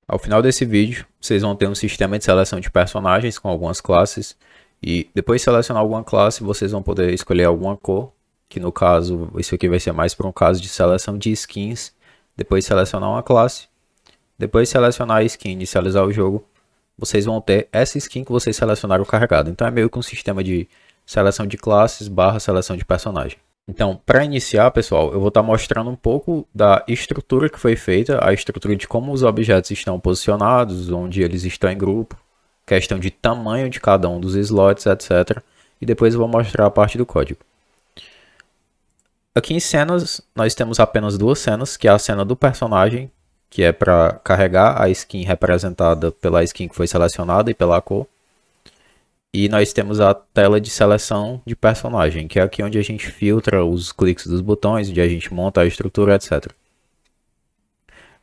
Ao final desse vídeo, vocês vão ter um sistema de seleção de personagens com algumas classes. E depois de selecionar alguma classe, vocês vão poder escolher alguma cor. Que no caso, isso aqui vai ser mais para um caso de seleção de skins. Depois de selecionar uma classe. Depois de selecionar a skin e inicializar o jogo, vocês vão ter essa skin que vocês selecionaram carregada. Então é meio que um sistema de seleção de classes barra seleção de personagem. Então, para iniciar, pessoal, eu vou estar mostrando um pouco da estrutura que foi feita, a estrutura de como os objetos estão posicionados, onde eles estão em grupo, questão de tamanho de cada um dos slots, etc. E depois eu vou mostrar a parte do código. Aqui em cenas, nós temos apenas duas cenas, que é a cena do personagem, que é para carregar a skin representada pela skin que foi selecionada e pela cor. E nós temos a tela de seleção de personagem, que é aqui onde a gente filtra os cliques dos botões, onde a gente monta a estrutura, etc.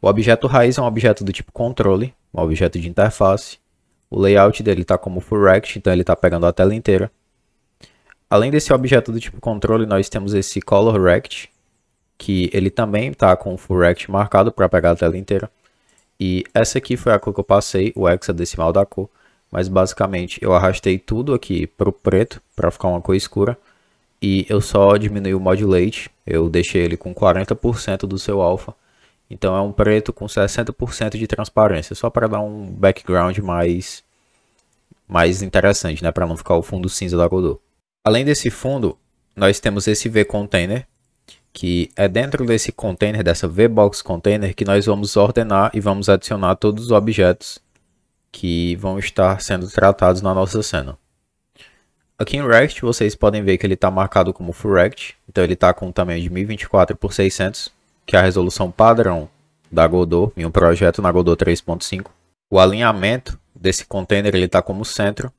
O objeto raiz é um objeto do tipo controle, um objeto de interface. O layout dele está como full rect, então ele está pegando a tela inteira. Além desse objeto do tipo controle, nós temos esse color rect, que ele também está com o full rect marcado para pegar a tela inteira. E essa aqui foi a cor que eu passei, o hexadecimal da cor. Mas basicamente eu arrastei tudo aqui para o preto, para ficar uma cor escura. E eu só diminui o modulate, eu deixei ele com 40% do seu alpha. Então é um preto com 60% de transparência, só para dar um background mais interessante, né? Para não ficar o fundo cinza da Godot. Além desse fundo, nós temos esse V-Container, que é dentro desse container, dessa VBox Container, que nós vamos ordenar e vamos adicionar todos os objetos que vão estar sendo tratados na nossa cena. Aqui em Rect vocês podem ver que ele está marcado como Full Rect, então ele está com um tamanho de 1024 por 600, que é a resolução padrão da Godot em um projeto na Godot 3.5. O alinhamento desse container ele está como centro,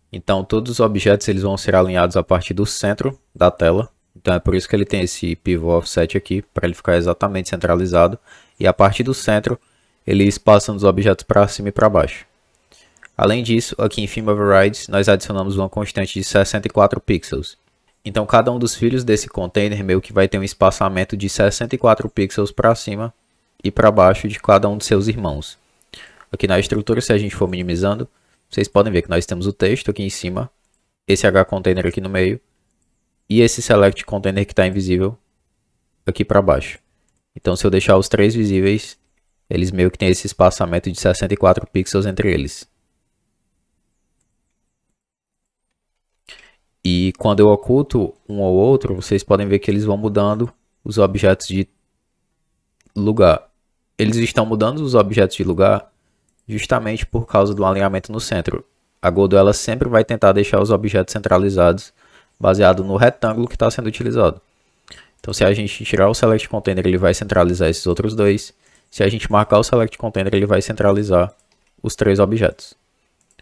então todos os objetos eles vão ser alinhados a partir do centro da tela. Então é por isso que ele tem esse pivot offset aqui, para ele ficar exatamente centralizado, e a partir do centro ele espaçando os objetos para cima e para baixo. Além disso, aqui em Theme Overrides, nós adicionamos uma constante de 64 pixels. Então, cada um dos filhos desse container meio que vai ter um espaçamento de 64 pixels para cima e para baixo de cada um dos seus irmãos. Aqui na estrutura, se a gente for minimizando, vocês podem ver que nós temos o texto aqui em cima, esse H-container aqui no meio, e esse Select Container que está invisível aqui para baixo. Então, se eu deixar os três visíveis, eles meio que têm esse espaçamento de 64 pixels entre eles. E quando eu oculto um ou outro, vocês podem ver que eles vão mudando os objetos de lugar. Eles estão mudando os objetos de lugar justamente por causa do alinhamento no centro. A Godot ela sempre vai tentar deixar os objetos centralizados baseado no retângulo que está sendo utilizado. Então se a gente tirar o Select Container, ele vai centralizar esses outros dois. Se a gente marcar o Select Container, ele vai centralizar os três objetos.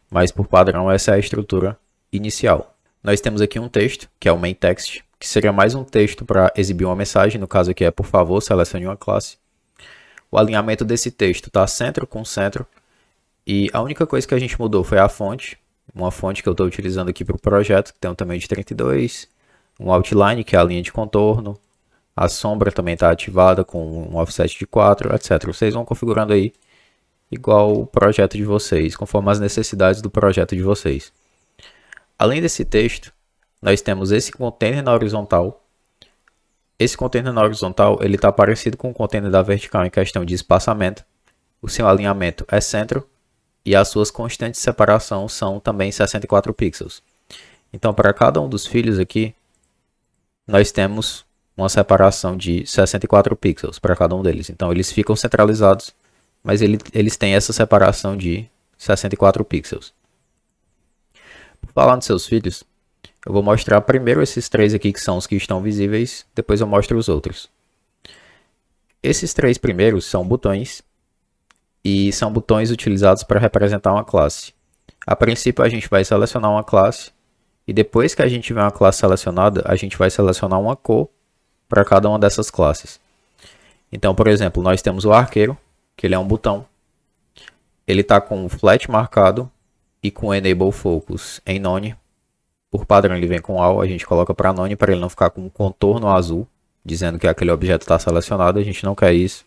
Mas por padrão, essa é a estrutura inicial. Nós temos aqui um texto, que é o main text, que seria mais um texto para exibir uma mensagem, no caso aqui é por favor, selecione uma classe. O alinhamento desse texto está centro com centro, e a única coisa que a gente mudou foi a fonte, uma fonte que eu estou utilizando aqui para o projeto, que tem um tamanho de 32, um outline, que é a linha de contorno, a sombra também está ativada com um offset de 4, etc. Vocês vão configurando aí igual o projeto de vocês, conforme as necessidades do projeto de vocês. Além desse texto, nós temos esse container na horizontal. Esse container na horizontal ele está parecido com o container da vertical em questão de espaçamento. O seu alinhamento é centro e as suas constantes de separação são também 64 pixels. Então, para cada um dos filhos aqui, nós temos uma separação de 64 pixels para cada um deles. Então, eles ficam centralizados, mas eles têm essa separação de 64 pixels. Falando dos seus filhos, eu vou mostrar primeiro esses três aqui que são os que estão visíveis, depois eu mostro os outros. Esses três primeiros são botões, e são botões utilizados para representar uma classe. A princípio a gente vai selecionar uma classe, e depois que a gente tiver uma classe selecionada, a gente vai selecionar uma cor para cada uma dessas classes. Então, por exemplo, nós temos o arqueiro, que ele é um botão. Ele está com o flat marcado, e com Enable Focus em None. Por padrão ele vem com All, a gente coloca para None para ele não ficar com um contorno azul, dizendo que aquele objeto está selecionado, a gente não quer isso.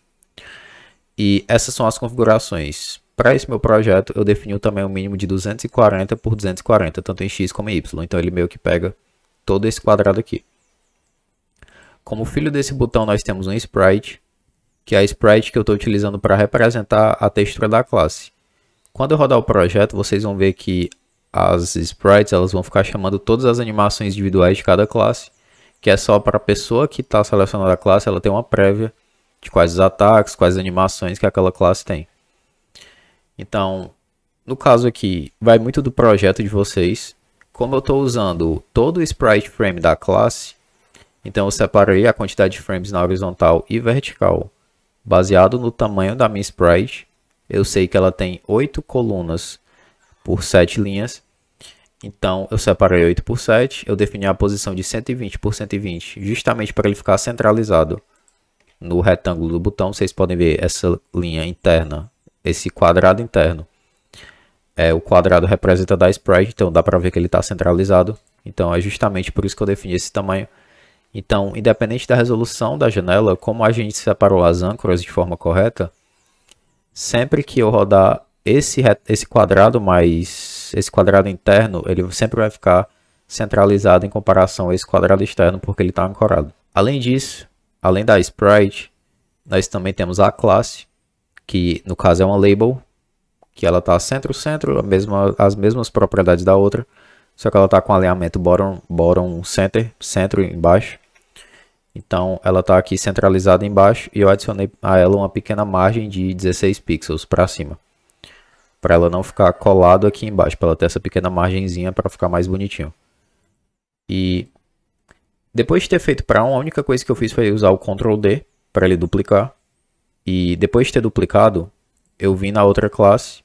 E essas são as configurações para esse meu projeto, eu defini o tamanho mínimo de 240 por 240, tanto em X como em Y. Então ele meio que pega todo esse quadrado aqui. Como filho desse botão, nós temos um sprite, que é a sprite que eu estou utilizando para representar a textura da classe. Quando eu rodar o projeto, vocês vão ver que as sprites elas vão ficar chamando todas as animações individuais de cada classe, que é só para a pessoa que está selecionando a classe, ela ter uma prévia de quais os ataques, quais as animações que aquela classe tem. Então, no caso aqui, vai muito do projeto de vocês. Como eu estou usando todo o sprite frame da classe, então eu separei a quantidade de frames na horizontal e vertical baseado no tamanho da minha sprite. Eu sei que ela tem 8 colunas por 7 linhas. Então eu separei 8 por 7. Eu defini a posição de 120 por 120 justamente para ele ficar centralizado no retângulo do botão. Vocês podem ver essa linha interna, esse quadrado interno. O quadrado representa da sprite, então dá para ver que ele está centralizado. Então é justamente por isso que eu defini esse tamanho. Então, independente da resolução da janela, como a gente separou as âncoras de forma correta, sempre que eu rodar esse quadrado mais esse quadrado interno, ele sempre vai ficar centralizado em comparação a esse quadrado externo, porque ele está ancorado. Além disso, além da sprite, nós também temos a classe, que no caso é uma label, que ela está centro-centro, as mesmas propriedades da outra, só que ela está com alinhamento bottom, center, centro embaixo. Então ela está aqui centralizada embaixo e eu adicionei a ela uma pequena margem de 16 pixels para cima, para ela não ficar colado aqui embaixo, para ela ter essa pequena margenzinha para ficar mais bonitinho. E depois de ter feito para um, a única coisa que eu fiz foi usar o Ctrl D para ele duplicar. E depois de ter duplicado, eu vim na outra classe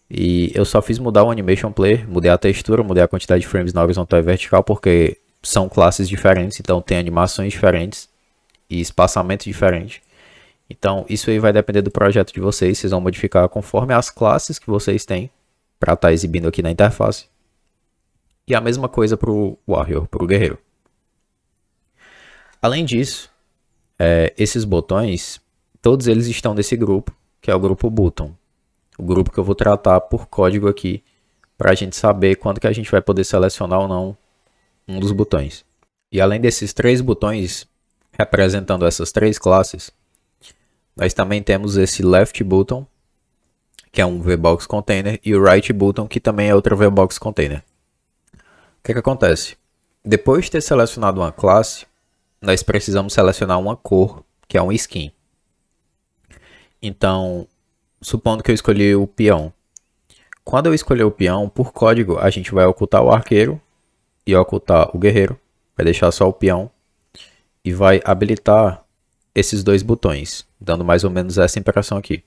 e eu só fiz mudar o Animation Player, mudei a textura, mudei a quantidade de frames na horizontal e vertical, porque são classes diferentes, então tem animações diferentes e espaçamento diferente. Então isso aí vai depender do projeto de vocês, vocês vão modificar conforme as classes que vocês têm para estar exibindo aqui na interface. E a mesma coisa para o Warrior, para o guerreiro. Além disso, esses botões, todos eles estão nesse grupo, que é o grupo Button. O grupo que eu vou tratar por código aqui, para a gente saber quando que a gente vai poder selecionar ou não um dos botões. E além desses 3 botões, representando essas 3 classes, nós também temos esse Left Button, que é um VBox Container, e o Right Button, que também é outro VBox Container. O que acontece? Depois de ter selecionado uma classe, nós precisamos selecionar uma cor, que é um skin. Então, supondo que eu escolhi o peão. Quando eu escolher o peão, por código, a gente vai ocultar o arqueiro e ocultar o guerreiro. Vai deixar só o peão e vai habilitar esses 2 botões, dando mais ou menos essa impressão aqui.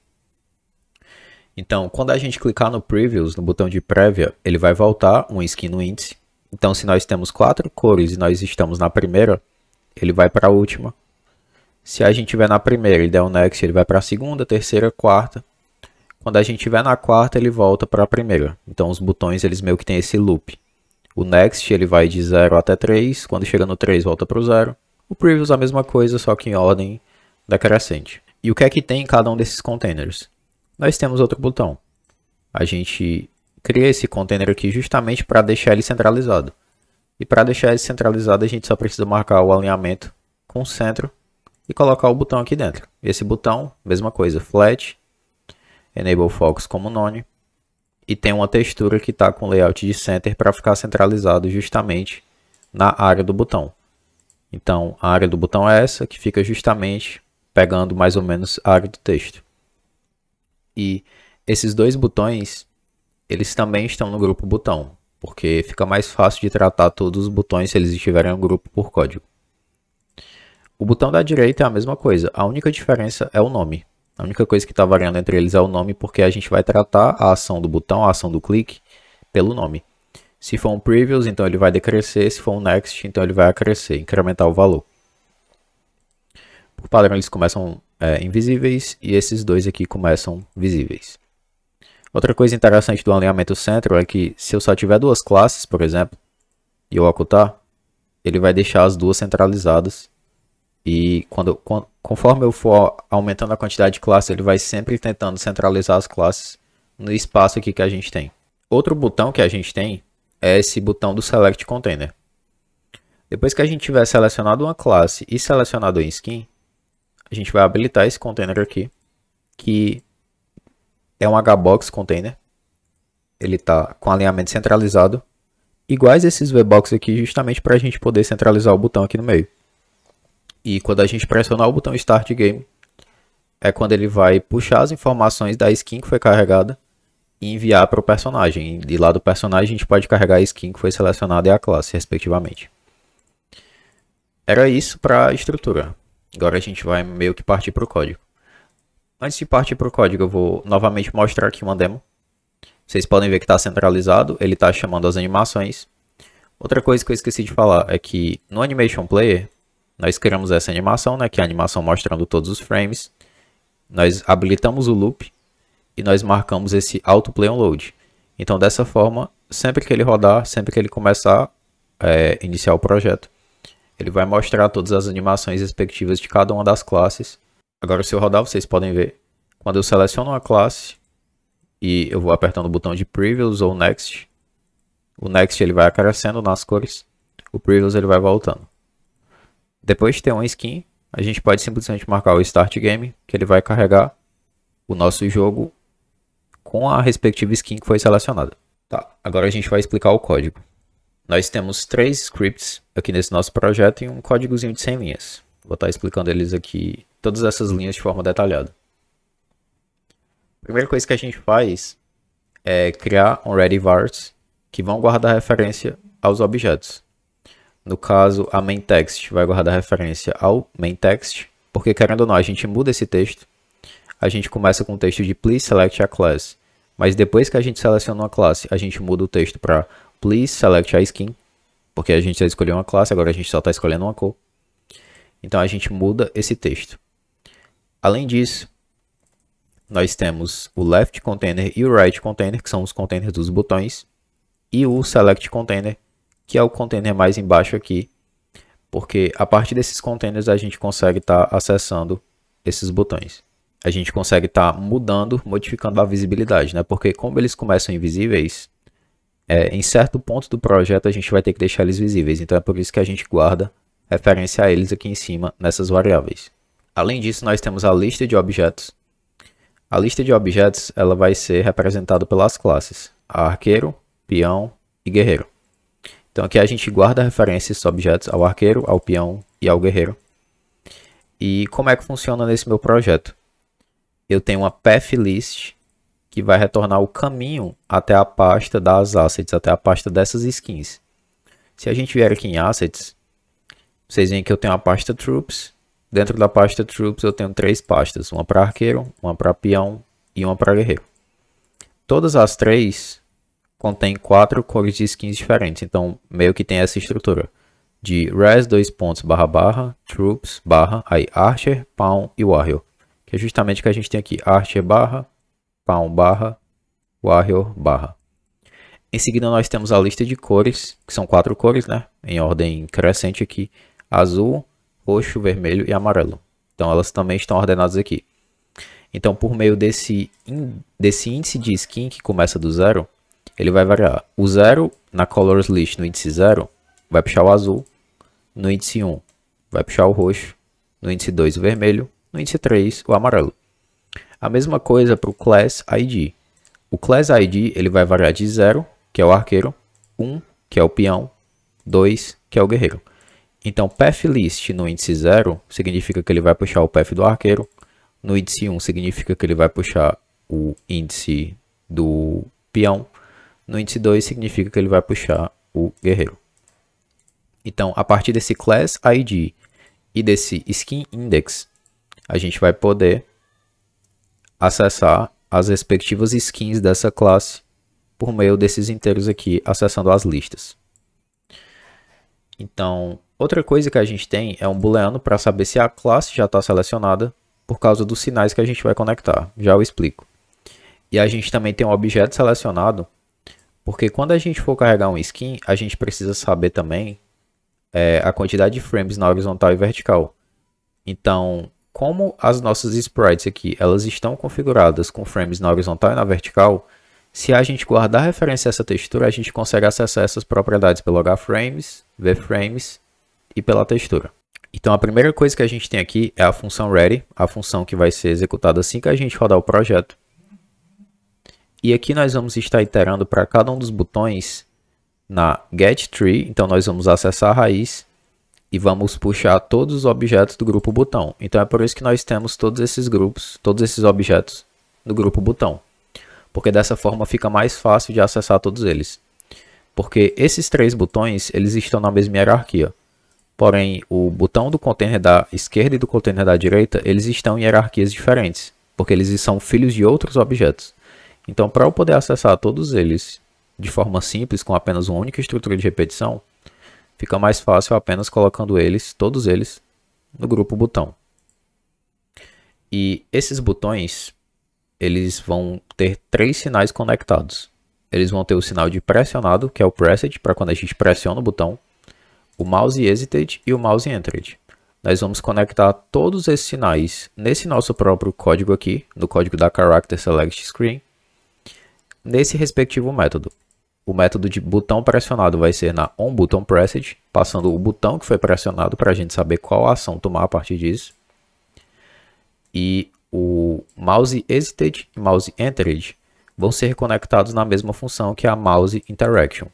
Então, quando a gente clicar no Previews, no botão de prévia, ele vai voltar um skin no índice. Então, se nós temos 4 cores e nós estamos na primeira, ele vai para a última. Se a gente estiver na primeira e der um Next, ele vai para a segunda, terceira, quarta. Quando a gente estiver na quarta, ele volta para a primeira. Então, os botões eles meio que tem esse loop. O Next ele vai de 0 até 3. Quando chega no 3, volta para o 0. O Previews a mesma coisa, só que em ordem decrescente. E o que é que tem em cada um desses containers? Nós temos outro botão. A gente cria esse container aqui justamente para deixar ele centralizado. E para deixar ele centralizado, a gente só precisa marcar o alinhamento com o centro e colocar o botão aqui dentro. Esse botão, mesma coisa, Flat, Enable Focus como None. E tem uma textura que está com layout de center para ficar centralizado justamente na área do botão. Então, a área do botão é essa, que fica justamente pegando mais ou menos a área do texto. E esses 2 botões, eles também estão no grupo botão, porque fica mais fácil de tratar todos os botões se eles estiverem no grupo por código. O botão da direita é a mesma coisa, a única diferença é o nome. A única coisa que está variando entre eles é o nome, porque a gente vai tratar a ação do botão, a ação do clique, pelo nome. Se for um Previews, então ele vai decrescer, se for um Next, então ele vai acrescer, incrementar o valor. Por padrão eles começam invisíveis e esses 2 aqui começam visíveis. Outra coisa interessante do alinhamento centro é que se eu só tiver 2 classes, por exemplo, e eu ocultar, ele vai deixar as 2 centralizadas E conforme eu for aumentando a quantidade de classes, ele vai sempre tentando centralizar as classes no espaço aqui que a gente tem. Outro botão que a gente tem é esse botão do Select Container. Depois que a gente tiver selecionado uma classe e selecionado a skin, a gente vai habilitar esse container aqui, que é um HBox Container. Ele está com alinhamento centralizado, iguais esses VBox aqui, justamente para a gente poder centralizar o botão aqui no meio. E quando a gente pressionar o botão Start Game, é quando ele vai puxar as informações da skin que foi carregada e enviar para o personagem. E lá do personagem a gente pode carregar a skin que foi selecionada e a classe, respectivamente. Era isso para a estrutura. Agora a gente vai meio que partir para o código. Antes de partir para o código, eu vou novamente mostrar aqui uma demo. Vocês podem ver que está centralizado, ele está chamando as animações. Outra coisa que eu esqueci de falar é que no Animation Player, nós criamos essa animação, né, que é a animação mostrando todos os frames. Nós habilitamos o loop e nós marcamos esse Auto Play on Load. Então dessa forma, sempre que ele rodar, sempre que ele começar a iniciar o projeto, ele vai mostrar todas as animações respectivas de cada uma das classes. Agora se eu rodar, vocês podem ver, quando eu seleciono uma classe e eu vou apertando o botão de Previews ou Next, o Next ele vai crescendo nas cores, o Previews ele vai voltando. Depois de ter uma skin, a gente pode simplesmente marcar o Start Game, que ele vai carregar o nosso jogo com a respectiva skin que foi selecionada. Tá, agora a gente vai explicar o código. Nós temos 3 scripts aqui nesse nosso projeto e um códigozinho de 100 linhas. Vou estar explicando eles aqui, todas essas linhas de forma detalhada. A primeira coisa que a gente faz é criar um ready vars que vão guardar referência aos objetos. No caso, a main text vai guardar referência ao main text, porque querendo ou não, a gente muda esse texto. A gente começa com o texto de please select a class, mas depois que a gente seleciona uma classe, a gente muda o texto para please select a skin, porque a gente já escolheu uma classe, agora a gente só está escolhendo uma cor. Então a gente muda esse texto. Além disso, nós temos o left container e o right container, que são os containers dos botões, e o select container, que é o container mais embaixo aqui, porque a partir desses containers a gente consegue estar acessando esses botões. A gente consegue estar mudando, modificando a visibilidade, né? Porque como eles começam invisíveis, em certo ponto do projeto a gente vai ter que deixar eles visíveis. Então é por isso que a gente guarda referência a eles aqui em cima nessas variáveis. Além disso, nós temos a lista de objetos. A lista de objetos ela vai ser representada pelas classes arqueiro, peão e guerreiro. Então aqui a gente guarda referência a esses objetos ao arqueiro, ao peão e ao guerreiro. E como é que funciona nesse meu projeto? Eu tenho uma path list que vai retornar o caminho até a pasta das assets, até a pasta dessas skins. Se a gente vier aqui em assets, vocês veem que eu tenho a pasta troops. Dentro da pasta troops eu tenho 3 pastas, uma para arqueiro, uma para peão e uma para guerreiro. Todas as 3 contêm 4 cores de skins diferentes, então meio que tem essa estrutura de res troops aí archer, pawn e warrior, que é justamente o que a gente tem aqui, archer pawn warrior . Em seguida nós temos a lista de cores, que são 4 cores, né, em ordem crescente aqui, azul, roxo, vermelho e amarelo. Então elas também estão ordenadas aqui. Então por meio desse índice de skin que começa do 0, ele vai variar. O 0 na colors list no índice 0 vai puxar o azul, no índice 1 vai puxar o roxo, no índice 2 o vermelho, no índice 3 o amarelo. A mesma coisa para o class ID. O class ID ele vai variar de 0, que é o arqueiro, 1, que é o peão, 2, que é o guerreiro. Então path list no índice 0 significa que ele vai puxar o path do arqueiro, no índice 1 significa que ele vai puxar o índice do peão, no índice 2 significa que ele vai puxar o guerreiro. Então, a partir desse class ID e desse skin index, a gente vai poder acessar as respectivas skins dessa classe por meio desses inteiros aqui, acessando as listas. Então, outra coisa que a gente tem é um booleano para saber se a classe já está selecionada por causa dos sinais que a gente vai conectar. Já eu explico. E a gente também tem um objeto selecionado, porque quando a gente for carregar um skin, a gente precisa saber também a quantidade de frames na horizontal e vertical. Então, como as nossas sprites aqui, elas estão configuradas com frames na horizontal e na vertical, se a gente guardar referência a essa textura, a gente consegue acessar essas propriedades pelo HFrames, VFrames e pela textura. Então a primeira coisa que a gente tem aqui é a função ready, a função que vai ser executada assim que a gente rodar o projeto. E aqui nós vamos estar iterando para cada um dos botões na getTree, então nós vamos acessar a raiz e vamos puxar todos os objetos do grupo botão. Então é por isso que nós temos todos esses grupos, todos esses objetos do grupo botão. Porque dessa forma fica mais fácil de acessar todos eles. Porque esses três botões, eles estão na mesma hierarquia. Porém, o botão do container da esquerda e do container da direita, eles estão em hierarquias diferentes. Porque eles são filhos de outros objetos. Então, para eu poder acessar todos eles de forma simples, com apenas uma única estrutura de repetição, fica mais fácil apenas colocando eles, todos eles, no grupo botão. E esses botões, eles vão ter três sinais conectados. Eles vão ter o sinal de pressionado, que é o pressed, para quando a gente pressiona o botão, o mouse exited e o mouse entered. Nós vamos conectar todos esses sinais nesse nosso próprio código aqui, no código da Character Select Screen, nesse respectivo método. O método de botão pressionado vai ser na onButtonPressed, passando o botão que foi pressionado para a gente saber qual ação tomar a partir disso. E o mouse exited e mouse entered vão ser conectados na mesma função que a mouse interaction,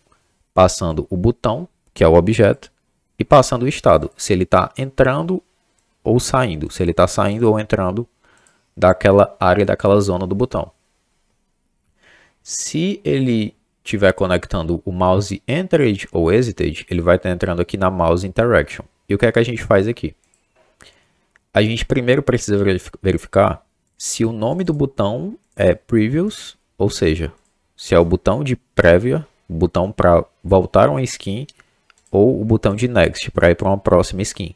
passando o botão, que é o objeto, e passando o estado, se ele está entrando ou saindo, se ele está saindo ou entrando daquela área, daquela zona do botão. Se ele estiver conectando o mouse entered ou exited, ele vai estar entrando aqui na mouse interaction. E o que é que a gente faz aqui? A gente primeiro precisa verificar se o nome do botão é previous, ou seja, se é o botão de prévia, o botão para voltar uma skin, ou o botão de next para ir para uma próxima skin.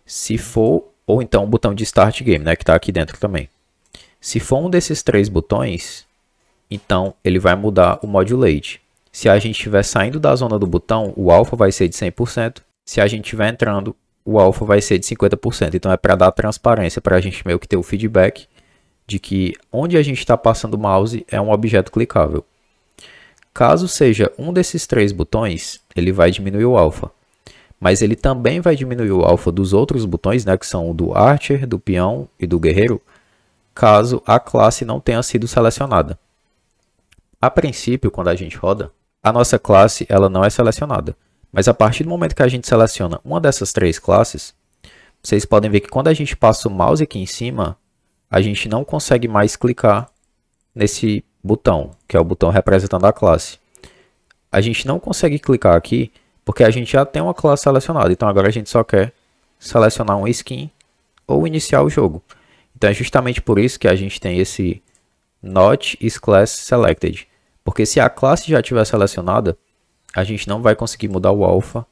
Se for, ou então o botão de start game, né, que está aqui dentro também. Se for um desses três botões, então ele vai mudar o modulate. Se a gente estiver saindo da zona do botão, o alpha vai ser de 100%. Se a gente estiver entrando, o alpha vai ser de 50%. Então é para dar transparência, para a gente meio que ter o feedback de que onde a gente está passando o mouse é um objeto clicável. Caso seja um desses três botões, ele vai diminuir o alpha. Mas ele também vai diminuir o alpha dos outros botões, né, que são o do Archer, do Peão e do Guerreiro, caso a classe não tenha sido selecionada. A princípio, quando a gente roda, a nossa classe ela não é selecionada. Mas a partir do momento que a gente seleciona uma dessas três classes, vocês podem ver que quando a gente passa o mouse aqui em cima, a gente não consegue mais clicar nesse botão, que é o botão representando a classe. A gente não consegue clicar aqui porque a gente já tem uma classe selecionada. Então agora a gente só quer selecionar uma skin ou iniciar o jogo. Então é justamente por isso que a gente tem esse Not is Class Selected. Porque se a classe já estiver selecionada, a gente não vai conseguir mudar o alpha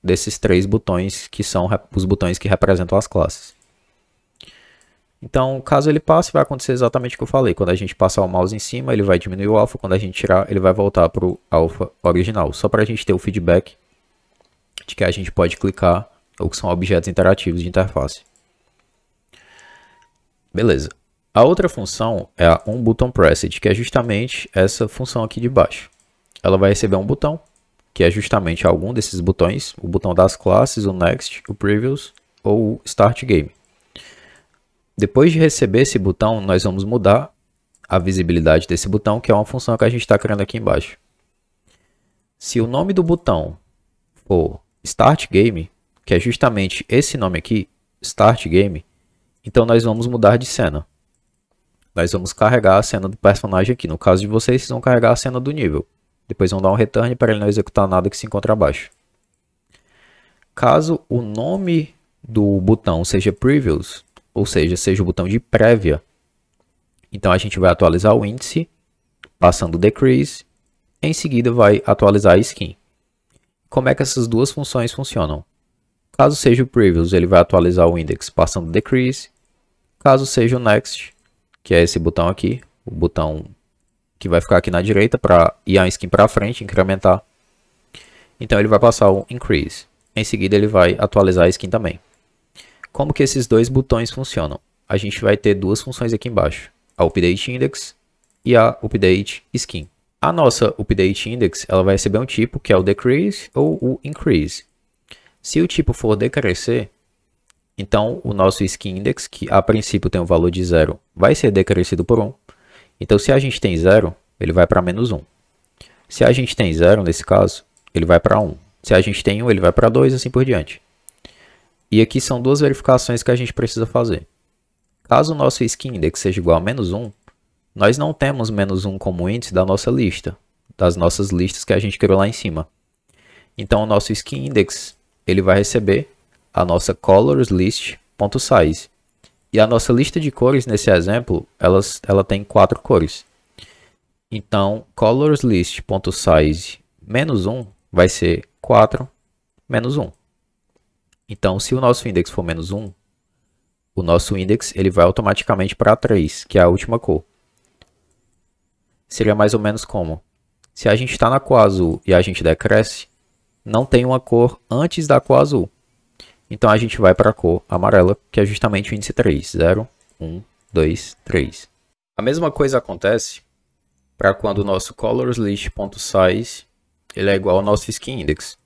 desses três botões que são os botões que representam as classes. Então, caso ele passe, vai acontecer exatamente o que eu falei. Quando a gente passar o mouse em cima, ele vai diminuir o alpha. Quando a gente tirar, ele vai voltar para o alpha original. Só para a gente ter o feedback de que a gente pode clicar ou que são objetos interativos de interface. Beleza. A outra função é a onButtonPressed, que é justamente essa função aqui de baixo. Ela vai receber um botão, que é justamente algum desses botões. O botão das classes, o Next, o Previous ou o Start Game. Depois de receber esse botão, nós vamos mudar a visibilidade desse botão, que é uma função que a gente está criando aqui embaixo. Se o nome do botão for Start Game, que é justamente esse nome aqui, Start Game, então nós vamos mudar de cena. Nós vamos carregar a cena do personagem aqui. No caso de vocês, vocês vão carregar a cena do nível. Depois vão dar um return para ele não executar nada que se encontra abaixo. Caso o nome do botão seja Previous, ou seja o botão de prévia, então a gente vai atualizar o índice, passando o decrease, em seguida vai atualizar a skin. Como é que essas duas funções funcionam? Caso seja o previous, ele vai atualizar o index passando o decrease. Caso seja o next, que é esse botão aqui, o botão que vai ficar aqui na direita para ir a skin para frente, incrementar. Então ele vai passar o increase. Em seguida ele vai atualizar a skin também. Como que esses dois botões funcionam? A gente vai ter duas funções aqui embaixo, a UpdateIndex e a UpdateSkin. A nossa UpdateIndex ela vai receber um tipo que é o decrease ou o increase. Se o tipo for decrescer, então o nosso SkinIndex, que a princípio tem um valor de 0, vai ser decrescido por 1. Então se a gente tem 0, ele vai para menos 1. Se a gente tem 0, nesse caso, ele vai para 1. Se a gente tem 1, ele vai para 2, assim por diante. E aqui são duas verificações que a gente precisa fazer. Caso o nosso SkinIndex seja igual a menos 1, nós não temos menos 1 como índice da nossa lista, das nossas listas que a gente criou lá em cima. Então o nosso SkinIndex ele vai receber a nossa colorslist.size. E a nossa lista de cores, nesse exemplo, ela tem 4 cores. Então, colorslist.size menos 1 vai ser 4 menos 1. Então, se o nosso index for menos 1, o nosso index ele vai automaticamente para 3, que é a última cor. Seria mais ou menos como? Se a gente está na cor azul e a gente decresce, não tem uma cor antes da cor azul. Então a gente vai para a cor amarela, que é justamente o índice 3. 0, 1, 2, 3. A mesma coisa acontece para quando o nosso colorslist.size ele é igual ao nosso SkinIndex.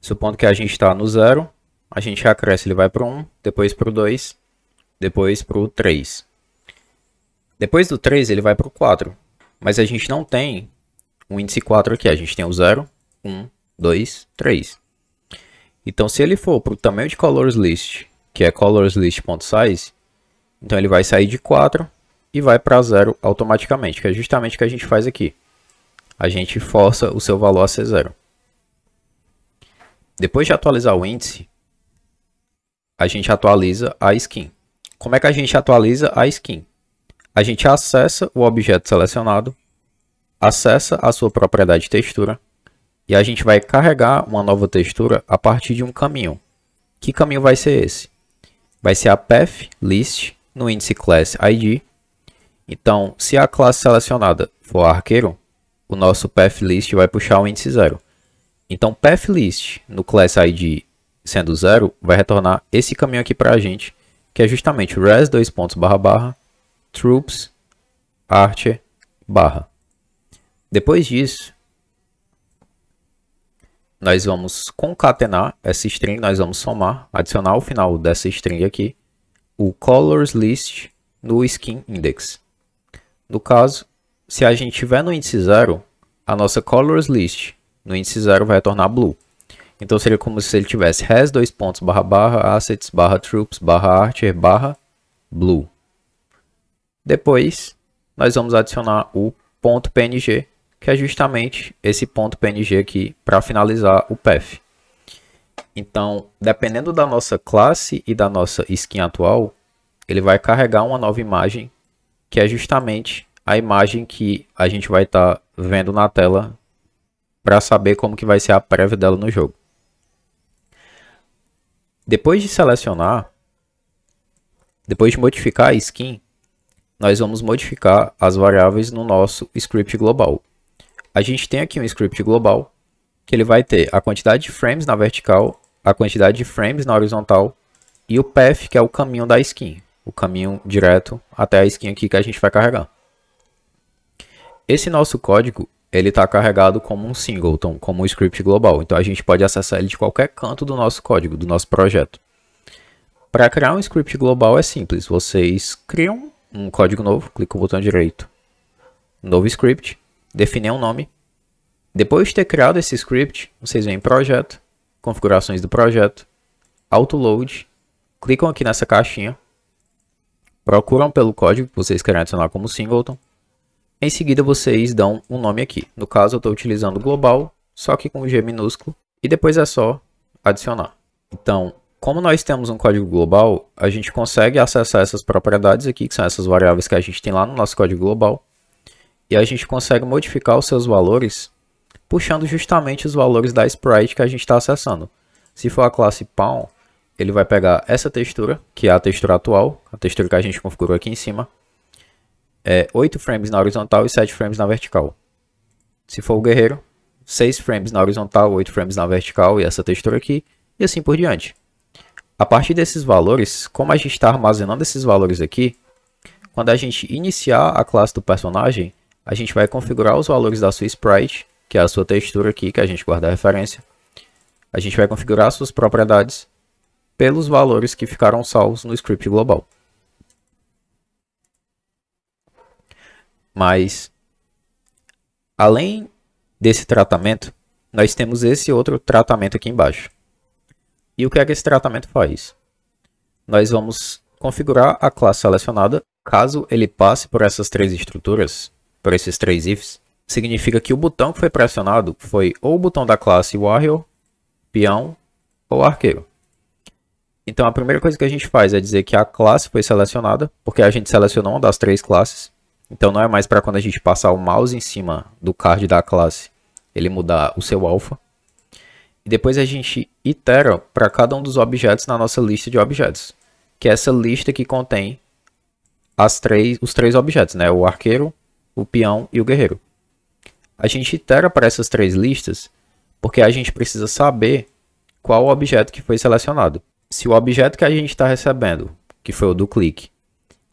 Supondo que a gente está no 0, a gente acresce, ele vai para o 1, depois para o 2, depois para o 3. Depois do 3 ele vai para o 4, mas a gente não tem o índice 4 aqui, a gente tem o 0, 1, 2, 3. Então se ele for para o tamanho de colorslist, que é colorslist.size, então ele vai sair de 4 e vai para 0 automaticamente, que é justamente o que a gente faz aqui. A gente força o seu valor a ser 0. Depois de atualizar o índice, a gente atualiza a skin. Como é que a gente atualiza a skin? A gente acessa o objeto selecionado, acessa a sua propriedade textura e a gente vai carregar uma nova textura a partir de um caminho. Que caminho vai ser esse? Vai ser a pathList no índice class ID. Então, se a classe selecionada for arqueiro, o nosso pathList vai puxar o índice 0. Então, pathList no class ID sendo 0 vai retornar esse caminho aqui para a gente, que é justamente res troops archer barra. Depois disso, nós vamos concatenar essa string, nós vamos somar, adicionar ao final dessa string aqui, o colorslist no SkinIndex. No caso, se a gente tiver no índice 0, a nossa colorslist no índice 0 vai retornar blue. Então seria como se ele tivesse res assets troops archer blue. Depois, nós vamos adicionar o .png, que é justamente esse .png aqui para finalizar o path. Então, dependendo da nossa classe e da nossa skin atual, ele vai carregar uma nova imagem, que é justamente a imagem que a gente vai estar vendo na tela para saber como que vai ser a prévia dela no jogo. Depois de selecionar, depois de modificar a skin, nós vamos modificar as variáveis no nosso script global. A gente tem aqui um script global, que ele vai ter a quantidade de frames na vertical, a quantidade de frames na horizontal e o path, que é o caminho da skin, o caminho direto até a skin aqui que a gente vai carregar. Esse nosso código, ele está carregado como um singleton, como um script global. Então a gente pode acessar ele de qualquer canto do nosso código, do nosso projeto. Para criar um script global é simples. Vocês criam um código novo, clica no botão direito, novo script, definem um nome. Depois de ter criado esse script, vocês vêm em projeto, configurações do projeto, autoload, clicam aqui nessa caixinha, procuram pelo código que vocês querem adicionar como singleton. Em seguida, vocês dão um nome aqui. No caso, eu estou utilizando global, só que com G minúsculo. E depois é só adicionar. Então, como nós temos um código global, a gente consegue acessar essas propriedades aqui, que são essas variáveis que a gente tem lá no nosso código global. E a gente consegue modificar os seus valores, puxando justamente os valores da sprite que a gente está acessando. Se for a classe Pawn, ele vai pegar essa textura, que é a textura atual, a textura que a gente configurou aqui em cima. 8 frames na horizontal e 7 frames na vertical. Se for o guerreiro, 6 frames na horizontal, 8 frames na vertical e essa textura aqui, e assim por diante. A partir desses valores, como a gente está armazenando esses valores aqui, quando a gente iniciar a classe do personagem, a gente vai configurar os valores da sua sprite, que é a sua textura aqui, que a gente guarda a referência. A gente vai configurar as suas propriedades pelos valores que ficaram salvos no script global. Mas, além desse tratamento, nós temos esse outro tratamento aqui embaixo. E o que é que esse tratamento faz? Nós vamos configurar a classe selecionada. Caso ele passe por essas três estruturas, por esses três ifs, significa que o botão que foi pressionado foi ou o botão da classe warrior, peão ou arqueiro. Então a primeira coisa que a gente faz é dizer que a classe foi selecionada, porque a gente selecionou uma das três classes. Então não é mais para quando a gente passar o mouse em cima do card da classe, ele mudar o seu alpha. E depois a gente itera para cada um dos objetos na nossa lista de objetos, que é essa lista que contém os três objetos, né? O arqueiro, o peão e o guerreiro. A gente itera para essas três listas porque a gente precisa saber qual o objeto que foi selecionado. Se o objeto que a gente está recebendo, que foi o do clique,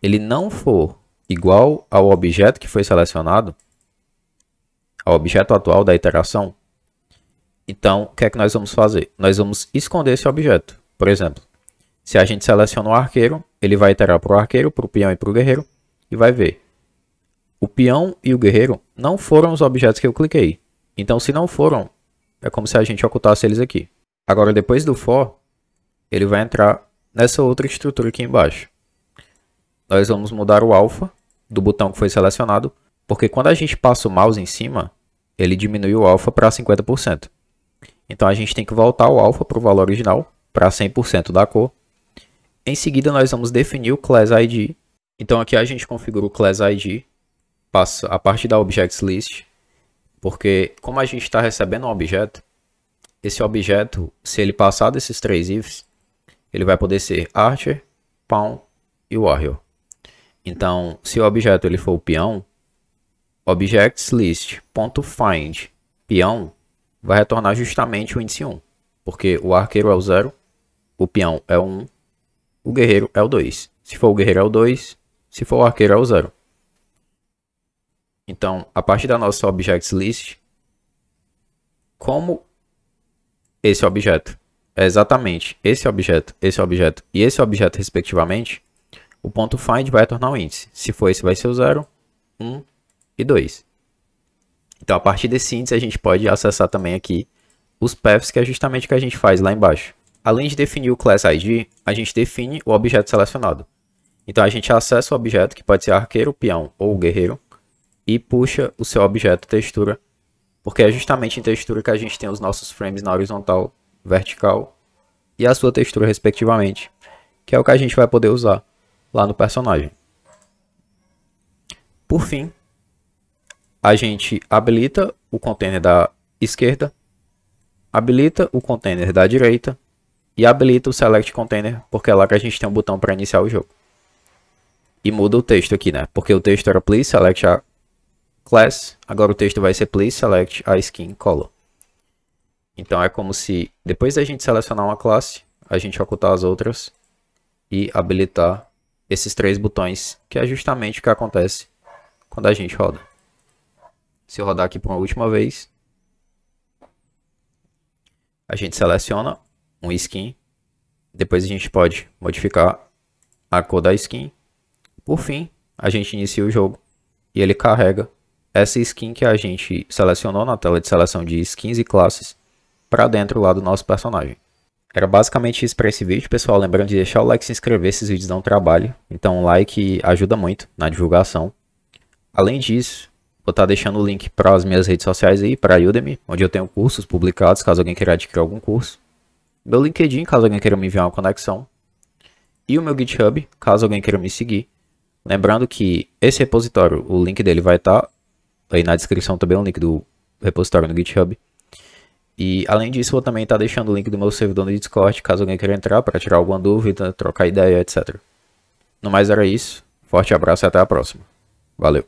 ele não for igual ao objeto que foi selecionado, ao objeto atual da iteração, então o que é que nós vamos fazer? Nós vamos esconder esse objeto. Por exemplo, se a gente seleciona o arqueiro, ele vai iterar para o arqueiro, para o peão e para o guerreiro, e vai ver. O peão e o guerreiro não foram os objetos que eu cliquei. Então, se não foram, é como se a gente ocultasse eles aqui. Agora, depois do for, ele vai entrar nessa outra estrutura aqui embaixo. Nós vamos mudar o alpha do botão que foi selecionado, porque quando a gente passa o mouse em cima, ele diminui o alpha para 50%. Então, a gente tem que voltar o alpha para o valor original, para 100% da cor. Em seguida, nós vamos definir o class ID. Então, aqui a gente configura o class ID a partir da objects list, porque como a gente está recebendo um objeto, esse objeto, se ele passar desses três ifs, ele vai poder ser archer, pawn e warrior. Então, se o objeto ele for o peão, objects list.find peão vai retornar justamente o índice 1, porque o arqueiro é o 0, o peão é o 1, o guerreiro é o 2. Se for o guerreiro é o 2, se for o arqueiro é o 0. Então, a partir da nossa objects list, como esse objeto é exatamente esse objeto e esse objeto respectivamente, o ponto find vai retornar um índice. Se for esse vai ser o 0, 1 e 2. Então, a partir desse índice a gente pode acessar também aqui os paths, que é justamente o que a gente faz lá embaixo. Além de definir o class ID, a gente define o objeto selecionado. Então, a gente acessa o objeto, que pode ser arqueiro, peão ou guerreiro, e puxa o seu objeto textura, porque é justamente em textura que a gente tem os nossos frames na horizontal, vertical e a sua textura respectivamente, que é o que a gente vai poder usar lá no personagem. Por fim, a gente habilita o container da esquerda, habilita o container da direita e habilita o select container, porque é lá que a gente tem um botão para iniciar o jogo. E muda o texto aqui, né? Porque o texto era please select a class, agora o texto vai ser please select a skin color. Então é como se depois da gente selecionar uma classe, a gente ocultar as outras e habilitar esses três botões, que é justamente o que acontece quando a gente roda. Se eu rodar aqui por uma última vez, a gente seleciona um skin, depois a gente pode modificar a cor da skin. Por fim, a gente inicia o jogo e ele carrega essa skin que a gente selecionou na tela de seleção de skins e classes para dentro lá do nosso personagem. Era basicamente isso para esse vídeo, pessoal. Lembrando de deixar o like e se inscrever, esses vídeos dão trabalho. Então o like ajuda muito na divulgação. Além disso, vou estar deixando o link para as minhas redes sociais aí, para a Udemy, onde eu tenho cursos publicados, caso alguém queira adquirir algum curso. Meu LinkedIn, caso alguém queira me enviar uma conexão. E o meu GitHub, caso alguém queira me seguir. Lembrando que esse repositório, o link dele vai estar aí na descrição também, o link do repositório no GitHub. E além disso, vou também estar deixando o link do meu servidor no Discord, caso alguém queira entrar para tirar alguma dúvida, trocar ideia, etc. No mais era isso. Forte abraço e até a próxima. Valeu.